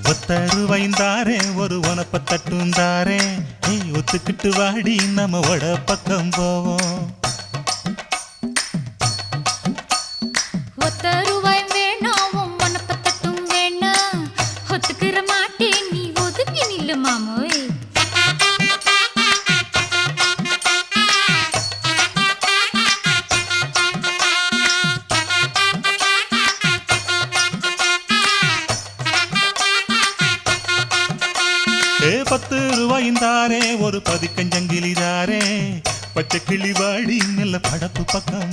ஒத்தருவைந்தாரே ஒரு உனப்ப தட்டுந்தாரே ஒத்துக்கிட்டு வாடி நம்ம வட பக்கம் போவோம். ஒத்தருவாய் வேணாம் உனப்ப தட்டும் வேணாம் ஒத்துக்கிற மாட்டேன் நீ ஒதுக்கி நில்லு மாமோய். ₹10 ஒரு பதிக்கஞ்சங்கிலிதாரே பச்சை கிளி வாடி நல்ல படப்பு பக்கம்